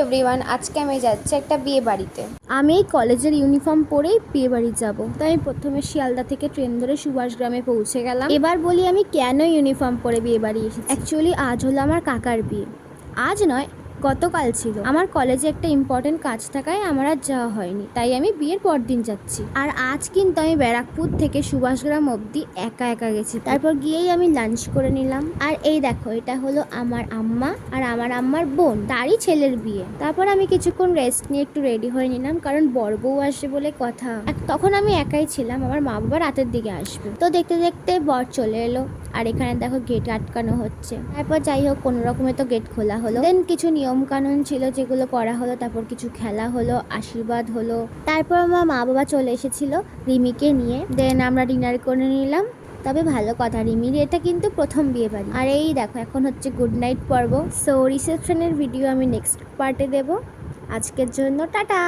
Everyone, আজকে আমি যাচ্ছি একটা বিয়ে বাড়িতে। আমি এই কলেজের ইউনিফর্ম পরেই বিয়ে বাড়ি যাবো। তো আমি প্রথমে শিয়ালদা থেকে ট্রেন ধরে সুভাষগ্রামে পৌঁছে গেলাম। এবার বলি আমি কেন ইউনিফর্ম পরে বিয়ে বাড়ি এসেছি। অ্যাকচুয়ালি আজ হলো আমার কাকার বিয়ে। আজ নয়, গতকাল ছিল। আমার কলেজে একটা ইম্পর্টেন্ট কাজ থাকায় আমার আর যাওয়া হয়নি, তাই আমি বিয়ের পর দিন যাচ্ছি। আর আজ কিন্তু আমি ব্যারাকপুর থেকে সুভাষগ্রাম অবধি একা একা গেছি। তারপর গিয়েই আমি লাঞ্চ করে নিলাম। আর এই দেখো, এটা হলো আমার আম্মা আর আমার আম্মার বোন, তারই ছেলের বিয়ে। তারপর আমি কিছুক্ষণ রেস্ট নিয়ে একটু রেডি হয়ে নিলাম, কারণ বর বউ আসবে বলে কথা। তখন আমি একাই ছিলাম, আমার মা বাবা রাতের দিকে আসবে। তো দেখতে দেখতে বর চলে এলো, আর এখানে দেখো গেট আটকানো হচ্ছে। তারপর যাই হোক, কোনো রকমে তো গেট খোলা হলো। দেন কিছু নিয়ম কানুন ছিল যেগুলো করা হলো, তারপর কিছু খেলা হলো, আশীর্বাদ হলো। তারপর আমার মা বাবা চলে এসেছিল রিমিকে নিয়ে। দেন আমরা ডিনার করে নিলাম। তবে ভালো কথা, রিমির এটা কিন্তু প্রথম বিয়ে বাড়ি। আর এই দেখো, এখন হচ্ছে গুড নাইট পর্ব। সো রিসেপশনের ভিডিও আমি নেক্সট পার্টে দেব। আজকের জন্য টাটা।